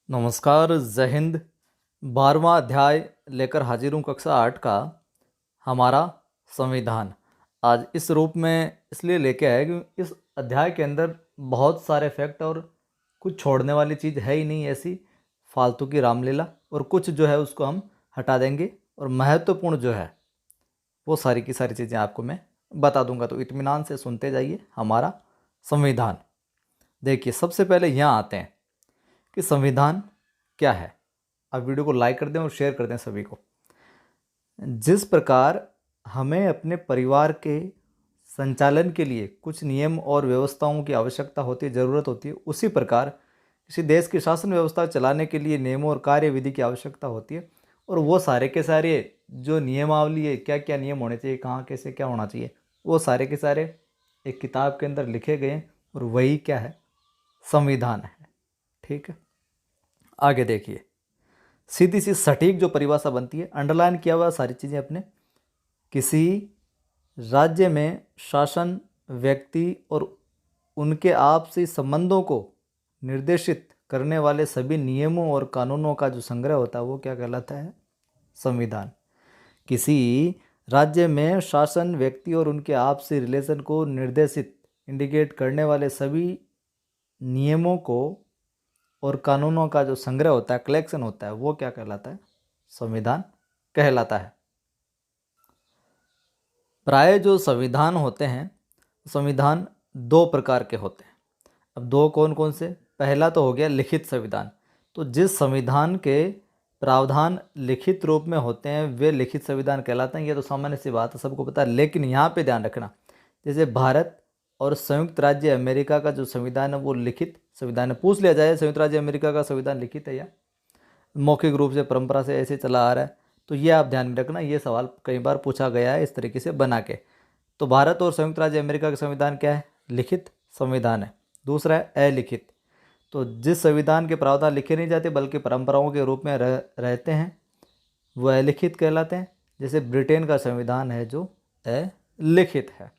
नमस्कार, जय हिंद। 12वां अध्याय लेकर हाजिर हूँ कक्षा 8 का, हमारा संविधान। आज इस रूप में इसलिए लेके आए कि इस अध्याय के अंदर बहुत सारे फैक्ट और कुछ छोड़ने वाली चीज़ है ही नहीं ऐसी फालतू की रामलीला, और कुछ जो है उसको हम हटा देंगे और महत्वपूर्ण जो है वो सारी की सारी चीज़ें आपको मैं बता दूंगा। तो इत्मीनान से सुनते जाइए हमारा संविधान। देखिए, सबसे पहले यहाँ आते हैं कि संविधान क्या है। आप वीडियो को लाइक कर दें और शेयर कर दें सभी को। जिस प्रकार हमें अपने परिवार के संचालन के लिए कुछ नियम और व्यवस्थाओं की आवश्यकता होती है, ज़रूरत होती है, उसी प्रकार किसी देश की शासन व्यवस्था चलाने के लिए नियमों और कार्यविधि की आवश्यकता होती है। और वो सारे के सारे जो नियमावली है, क्या क्या नियम होने चाहिए, कहाँ कैसे क्या होना चाहिए, वो सारे के सारे एक किताब के अंदर लिखे गए हैं, और वही क्या है, संविधान है। ठीक है, आगे देखिए, सीधी सी सटीक जो परिभाषा बनती है, अंडरलाइन किया हुआ सारी चीज़ें अपने। किसी राज्य में शासन व्यक्ति और उनके आपसी संबंधों को निर्देशित करने वाले सभी नियमों और कानूनों का जो संग्रह होता है वो क्या कहलाता है, संविधान। किसी राज्य में शासन व्यक्ति और उनके आपसी रिलेशन को निर्देशित इंडिकेट करने वाले सभी नियमों को और कानूनों का जो संग्रह होता है, कलेक्शन होता है, वो क्या कहलाता है, संविधान कहलाता है। प्राय जो संविधान होते हैं, संविधान दो प्रकार के होते हैं। अब दो कौन कौन से? पहला तो हो गया लिखित संविधान। तो जिस संविधान के प्रावधान लिखित रूप में होते हैं वे लिखित संविधान कहलाते हैं। ये तो सामान्य सी बात है, सबको पता है। लेकिन यहाँ पे ध्यान रखना, जैसे भारत और संयुक्त राज्य अमेरिका का जो संविधान है वो लिखित संविधान है। पूछ लिया जाए संयुक्त राज्य अमेरिका का संविधान लिखित है या मौखिक रूप से परंपरा से ऐसे चला आ रहा है, तो ये आप ध्यान में रखना। ये सवाल कई बार पूछा गया है इस तरीके से बना के। तो भारत और संयुक्त राज्य अमेरिका का संविधान क्या है, लिखित संविधान है। दूसरा है अलिखित। तो जिस संविधान के प्रावधान लिखे नहीं जाते बल्कि परंपराओं के रूप में रहते हैं वो अलिखित कहलाते हैं। जैसे ब्रिटेन का संविधान है जो अलिखित है।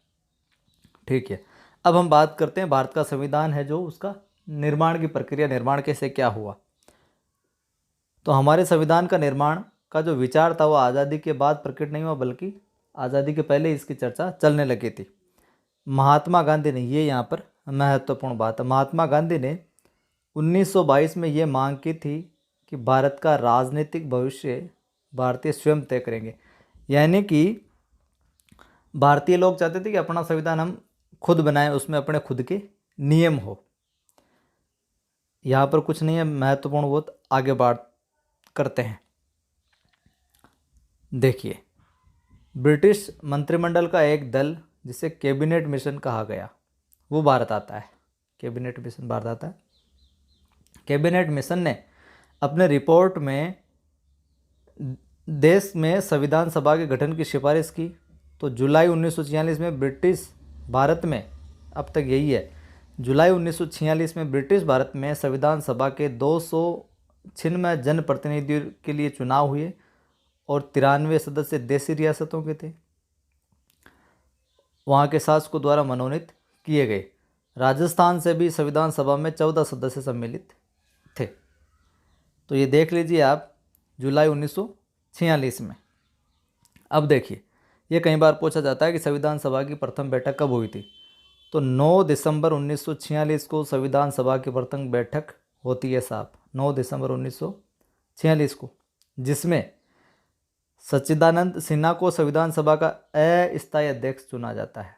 ठीक है, अब हम बात करते हैं भारत का संविधान है जो उसका निर्माण की प्रक्रिया, निर्माण कैसे क्या हुआ। तो हमारे संविधान का निर्माण का जो विचार था वो आज़ादी के बाद प्रकट नहीं हुआ, बल्कि आज़ादी के पहले इसकी चर्चा चलने लगी थी। महात्मा गांधी ने, ये यहाँ पर महत्वपूर्ण बात है, महात्मा गांधी ने 1922 में ये मांग की थी कि भारत का राजनीतिक भविष्य भारतीय स्वयं तय करेंगे। यानी कि भारतीय लोग चाहते थे कि अपना संविधान हम खुद बनाएं, उसमें अपने खुद के नियम हो। यहाँ पर कुछ नहीं है महत्वपूर्ण, बहुत आगे बात करते हैं। देखिए, ब्रिटिश मंत्रिमंडल का एक दल जिसे कैबिनेट मिशन कहा गया वो भारत आता है। कैबिनेट मिशन भारत आता है। कैबिनेट मिशन ने अपने रिपोर्ट में देश में संविधान सभा के गठन की सिफारिश की। तो जुलाई 1946 में ब्रिटिश भारत में, अब तक यही है, जुलाई 1946 में ब्रिटिश भारत में संविधान सभा के 296 जनप्रतिनिधियों के लिए चुनाव हुए और 93 सदस्य देशी रियासतों के थे, वहाँ के शासकों द्वारा मनोनीत किए गए। राजस्थान से भी संविधान सभा में 14 सदस्य सम्मिलित थे। तो ये देख लीजिए आप, जुलाई 1946 में। अब देखिए, ये कई बार पूछा जाता है कि संविधान सभा की प्रथम बैठक कब हुई थी। तो 9 दिसंबर 1946 को संविधान सभा की प्रथम बैठक होती है साहब, 9 दिसंबर 1946 को, जिसमें सच्चिदानंद सिन्हा को संविधान सभा का अस्थायी अध्यक्ष चुना जाता है।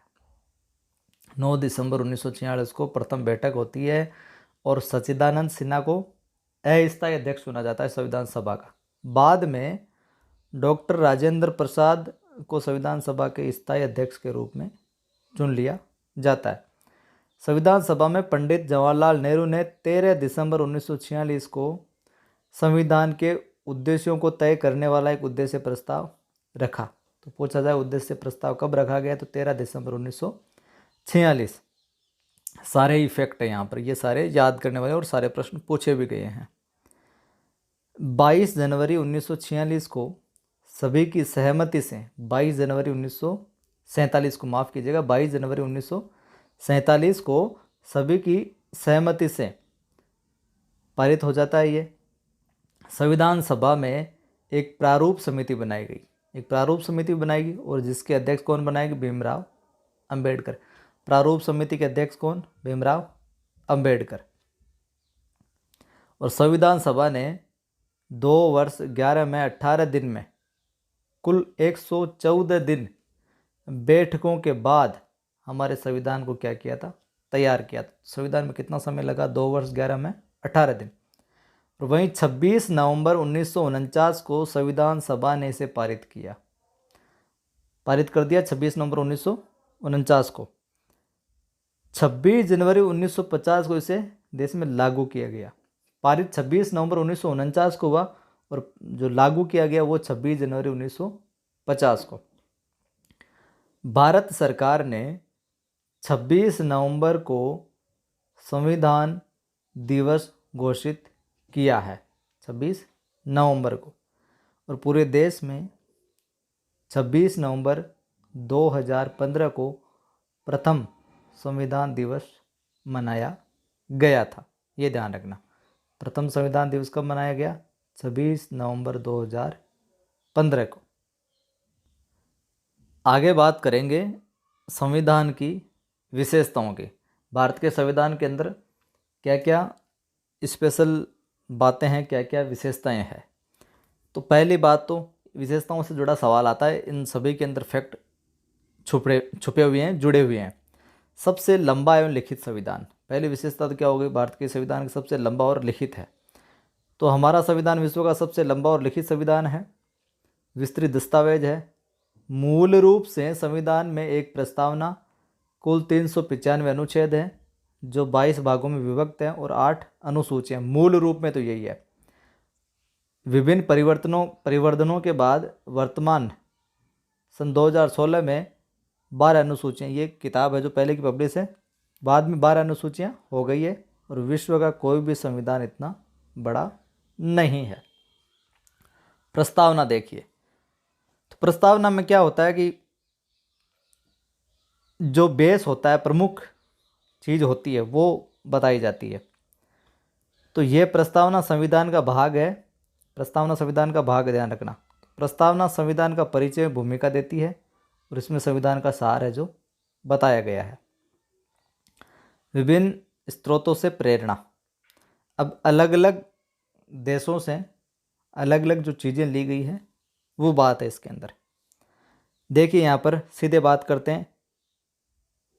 9 दिसंबर 1946 को प्रथम बैठक होती है और सच्चिदानंद सिन्हा को अस्थायी अध्यक्ष चुना जाता है संविधान सभा का। बाद में डॉक्टर राजेंद्र प्रसाद को संविधान सभा के स्थायी अध्यक्ष के रूप में चुन लिया जाता है। संविधान सभा में पंडित जवाहरलाल नेहरू ने 13 दिसंबर 1946 को संविधान के उद्देश्यों को तय करने वाला एक उद्देश्य प्रस्ताव रखा। तो पूछा जाए उद्देश्य प्रस्ताव कब रखा गया, तो 13 दिसंबर 1946। सारे इफेक्ट है यहाँ पर, ये सारे याद करने वाले और सारे प्रश्न पूछे भी गए हैं। 22 जनवरी 1946 को सभी की सहमति से, 22 जनवरी 1947 को, माफ़ कीजिएगा, 22 जनवरी 1947 को सभी की सहमति से पारित हो जाता है ये संविधान सभा में एक प्रारूप समिति बनाई गई, एक प्रारूप समिति बनाएगी और जिसके अध्यक्ष कौन बनाएगी? भीमराव अंबेडकर। प्रारूप समिति के अध्यक्ष कौन? भीमराव अंबेडकर। और संविधान सभा ने 2 वर्ष 11 में 18 दिन में कुल 114 दिन बैठकों के बाद हमारे संविधान को क्या किया था? तैयार किया था। संविधान में कितना समय लगा? 2 वर्ष 11 में 18 दिन। और वहीं 26 नवंबर 1949 को संविधान सभा ने इसे पारित किया, पारित कर दिया 26 नवंबर 1949 को। 26 जनवरी 1950 को इसे देश में लागू किया गया। पारित 26 नवंबर 1949 को हुआ और जो लागू किया गया वो 26 जनवरी 1950 को। भारत सरकार ने 26 नवंबर को संविधान दिवस घोषित किया है, 26 नवंबर को। और पूरे देश में 26 नवंबर 2015 को प्रथम संविधान दिवस मनाया गया था। ये ध्यान रखना, प्रथम संविधान दिवस कब मनाया गया? 26 नवंबर 2015 को। आगे बात करेंगे संविधान की विशेषताओं की। भारत के संविधान के अंदर क्या क्या स्पेशल बातें हैं, क्या क्या विशेषताएं हैं। तो पहली बात तो विशेषताओं से जुड़ा सवाल आता है, इन सभी के अंदर फैक्ट छुपे हुए हैं, जुड़े हुए हैं। सबसे लंबा एवं लिखित संविधान, पहली विशेषता तो क्या हो गई? भारत के संविधान का सबसे लंबा और लिखित है। तो हमारा संविधान विश्व का सबसे लंबा और लिखित संविधान है, विस्तृत दस्तावेज है। मूल रूप से संविधान में एक प्रस्तावना, कुल 395 अनुच्छेद हैं जो 22 भागों में विभक्त हैं और 8 अनुसूचियाँ। मूल रूप में तो यही है। विभिन्न परिवर्तनों के बाद वर्तमान सन 2016 में 12 अनुसूचियाँ, ये किताब है जो पहले की पब्लिश है, बाद में 12 अनुसूचियाँ हो गई है। और विश्व का कोई भी संविधान इतना बड़ा नहीं है। प्रस्तावना देखिए, तो प्रस्तावना में क्या होता है कि जो बेस होता है, प्रमुख चीज़ होती है, वो बताई जाती है। तो ये प्रस्तावना संविधान का भाग है। प्रस्तावना संविधान का भाग, ध्यान रखना। प्रस्तावना संविधान का परिचय, भूमिका देती है और इसमें संविधान का सार है जो बताया गया है। विभिन्न स्रोतों से प्रेरणा, अब अलग अलग देशों से अलग अलग जो चीज़ें ली गई हैं वो बात है इसके अंदर। देखिए यहाँ पर सीधे बात करते हैं।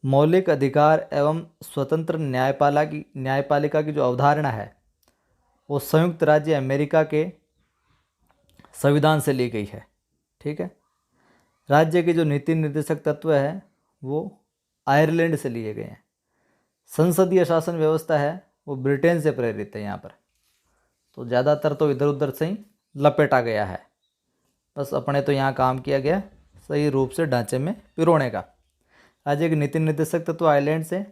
मौलिक अधिकार एवं स्वतंत्र न्यायपालिका की जो अवधारणा है वो संयुक्त राज्य अमेरिका के संविधान से ली गई है, ठीक है। राज्य के जो नीति निर्देशक तत्व है वो आयरलैंड से लिए गए हैं। संसदीय शासन व्यवस्था है वो ब्रिटेन से प्रेरित है यहाँ पर। तो ज़्यादातर तो इधर उधर से ही लपेटा गया है, बस अपने तो यहाँ काम किया गया सही रूप से ढांचे में पिरोने का। राज्य के नीति निर्देशक तत्व आयरलैंड से,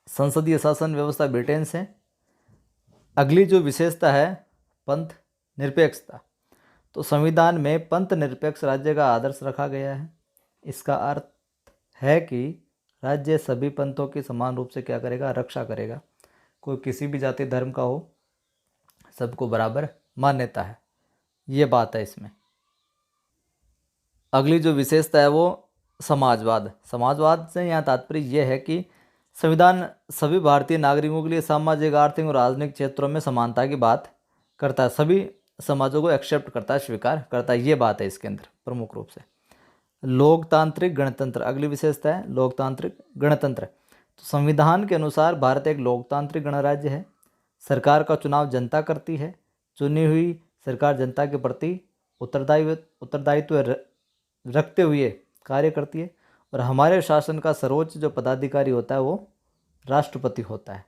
संसदीय शासन व्यवस्था ब्रिटेन से। अगली जो विशेषता है पंथ निरपेक्षता, तो संविधान में पंथ निरपेक्ष राज्य का आदर्श रखा गया है। इसका अर्थ है कि राज्य सभी पंथों की समान रूप से क्या करेगा? रक्षा करेगा। कोई किसी भी जाति धर्म का हो, सबको बराबर मान्यता है, ये बात है इसमें। अगली जो विशेषता है वो समाजवाद। समाजवाद से यहाँ तात्पर्य यह है कि संविधान सभी भारतीय नागरिकों के लिए सामाजिक, आर्थिक और राजनीतिक क्षेत्रों में समानता की बात करता है। सभी समाजों को एक्सेप्ट करता है, स्वीकार करता है, ये बात है इसके अंदर प्रमुख रूप से। लोकतांत्रिक गणतंत्र, अगली विशेषता है लोकतांत्रिक गणतंत्र। तो संविधान के अनुसार भारत एक लोकतांत्रिक गणराज्य है। सरकार का चुनाव जनता करती है। चुनी हुई सरकार जनता के प्रति उत्तरदायित्व रखते हुए कार्य करती है। और हमारे शासन का सर्वोच्च जो पदाधिकारी होता है वो राष्ट्रपति होता है।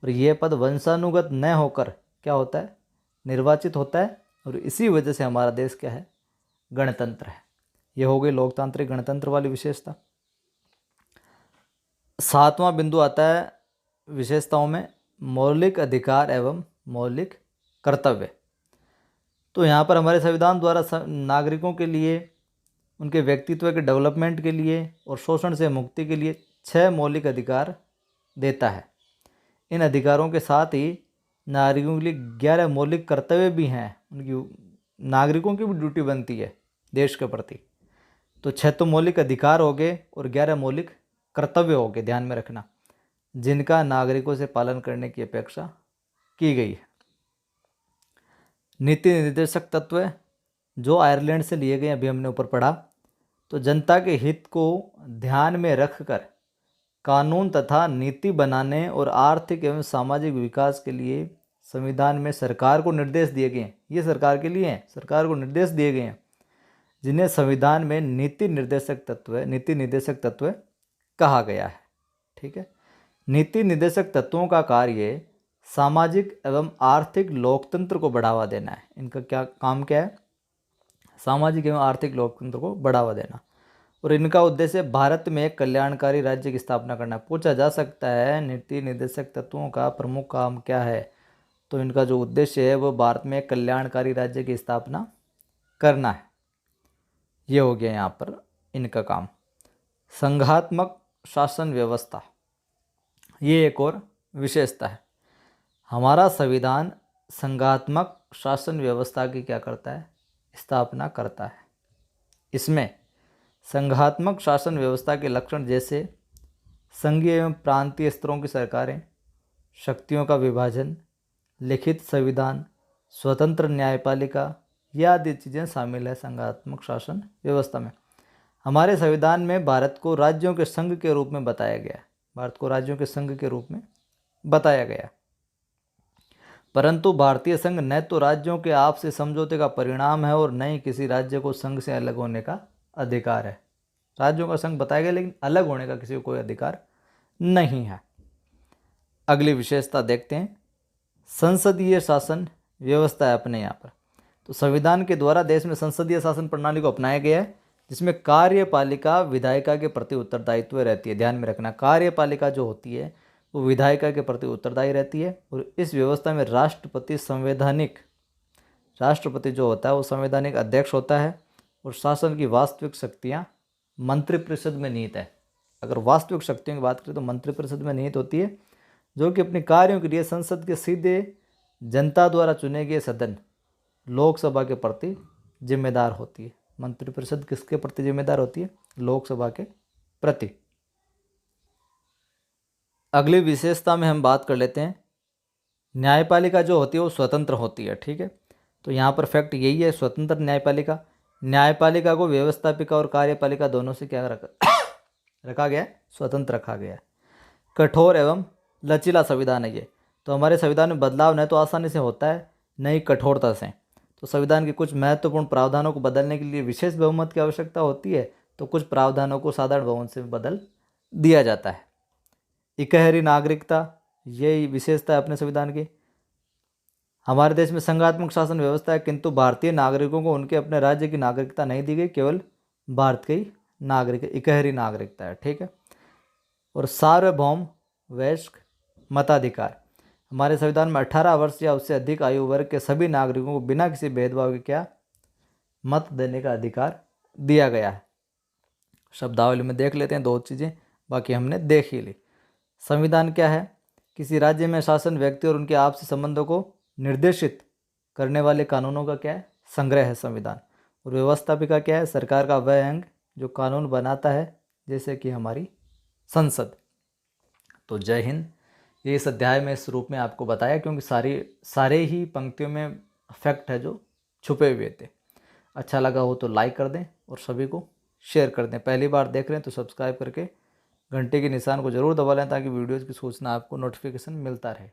और ये पद वंशानुगत न होकर क्या होता है? निर्वाचित होता है। और इसी वजह से हमारा देश क्या है? गणतंत्र है। ये हो गई लोकतांत्रिक गणतंत्र वाली विशेषता। 7वां बिंदु आता है विशेषताओं में मौलिक अधिकार एवं मौलिक कर्तव्य। तो यहाँ पर हमारे संविधान द्वारा नागरिकों के लिए, उनके व्यक्तित्व के डेवलपमेंट के लिए और शोषण से मुक्ति के लिए 6 मौलिक अधिकार देता है। इन अधिकारों के साथ ही नागरिकों के लिए 11 मौलिक कर्तव्य भी हैं, उनकी नागरिकों की भी ड्यूटी बनती है देश के प्रति। तो 6 तो मौलिक अधिकार हो गए और 11 मौलिक कर्तव्य हो गए, ध्यान में रखना, जिनका नागरिकों से पालन करने की अपेक्षा की गई है। नीति निर्देशक तत्व जो आयरलैंड से लिए गए, अभी हमने ऊपर पढ़ा। तो जनता के हित को ध्यान में रखकर कानून तथा नीति बनाने और आर्थिक एवं सामाजिक विकास के लिए संविधान में सरकार को निर्देश दिए गए हैं। ये सरकार के लिए हैं, सरकार को निर्देश दिए गए हैं, जिन्हें संविधान में नीति निर्देशक तत्व कहा गया है। ठीक है। नीति निर्देशक तत्वों का कार्य सामाजिक एवं आर्थिक लोकतंत्र को बढ़ावा देना है। इनका क्या काम क्या है? सामाजिक एवं आर्थिक लोकतंत्र को बढ़ावा देना। और इनका उद्देश्य भारत में एक कल्याणकारी राज्य की स्थापना करना। पूछा जा सकता है नीति निर्देशक तत्वों का प्रमुख काम क्या है? तो इनका जो उद्देश्य है वो भारत में एक कल्याणकारी राज्य की स्थापना करना है। ये हो गया यहाँ पर इनका काम। संघात्मक शासन व्यवस्था, ये एक और विशेषता है। हमारा संविधान संघात्मक शासन व्यवस्था की क्या करता है? स्थापना करता है। इसमें संघात्मक शासन व्यवस्था के लक्षण जैसे संघीय एवं प्रांतीय स्तरों की सरकारें, शक्तियों का विभाजन, लिखित संविधान, स्वतंत्र न्यायपालिका, ये आदि चीज़ें शामिल है संघात्मक शासन व्यवस्था में। हमारे संविधान में भारत को राज्यों के संघ के रूप में बताया गया है। भारत को राज्यों के संघ के रूप में बताया गया, परंतु भारतीय संघ न तो राज्यों के आपसी समझौते का परिणाम है और न ही किसी राज्य को संघ से अलग होने का अधिकार है। राज्यों का संघ बताया गया, लेकिन अलग होने का किसी को कोई अधिकार नहीं है। अगली विशेषता देखते हैं, संसदीय शासन व्यवस्था है अपने यहाँ पर। तो संविधान के द्वारा देश में संसदीय शासन प्रणाली को अपनाया गया है, जिसमें कार्यपालिका विधायिका के प्रति उत्तरदायित्व रहती है। ध्यान में रखना, कार्यपालिका जो होती है वो विधायिका के प्रति उत्तरदायी रहती है। और इस व्यवस्था में राष्ट्रपति जो होता है वो संवैधानिक अध्यक्ष होता है और शासन की वास्तविक शक्तियाँ मंत्रिपरिषद में निहित है। अगर वास्तविक शक्तियों की बात करें तो मंत्रिपरिषद में निहित होती है, जो कि अपने कार्यों के लिए संसद के सीधे जनता द्वारा चुने गए सदन लोकसभा के प्रति जिम्मेदार होती है। मंत्रिपरिषद किसके प्रति जिम्मेदार होती है? लोकसभा के प्रति। अगली विशेषता में हम बात कर लेते हैं, न्यायपालिका जो होती है वो स्वतंत्र होती है। ठीक है। तो यहाँ पर फैक्ट यही है, स्वतंत्र न्यायपालिका। न्यायपालिका को व्यवस्थापिका और कार्यपालिका दोनों से क्या रखा गया है? स्वतंत्र रखा गया है। कठोर एवं लचीला संविधान है ये। तो हमारे संविधान में बदलाव न तो आसानी से होता है, न ही कठोरता से। तो संविधान के कुछ महत्वपूर्ण प्रावधानों को बदलने के लिए विशेष बहुमत की आवश्यकता होती है, तो कुछ प्रावधानों को साधारण बहुमत से बदल दिया जाता है। इकहरी नागरिकता, ये विशेषता है अपने संविधान की। हमारे देश में संघात्मक शासन व्यवस्था है, किंतु भारतीय नागरिकों को उनके अपने राज्य की नागरिकता नहीं दी गई, केवल भारत के ही नागरिक, इकहरी नागरिकता है। ठीक है। और सार्वभौम वयस्क मताधिकार, हमारे संविधान में 18 वर्ष या उससे अधिक आयु वर्ग के सभी नागरिकों को बिना किसी भेदभाव के क्या मत देने का अधिकार दिया गया है। शब्दावली में देख लेते हैं दो चीज़ें, बाकी हमने देख ही ली। संविधान क्या है? किसी राज्य में शासन, व्यक्ति और उनके आपसी संबंधों को निर्देशित करने वाले कानूनों का क्या है? संग्रह है संविधान। और व्यवस्थापिका क्या है? सरकार का वह अंग जो कानून बनाता है, जैसे कि हमारी संसद। तो जय हिंद। ये इस अध्याय में इस रूप में आपको बताया, क्योंकि सारे ही पंक्तियों में फैक्ट है जो छुपे हुए थे। अच्छा लगा हो तो लाइक कर दें और सभी को शेयर कर दें। पहली बार देख रहे हैं तो सब्सक्राइब करके घंटे के निशान को ज़रूर दबा लें, ताकि वीडियोज़ की सूचना आपको नोटिफिकेशन मिलता रहे।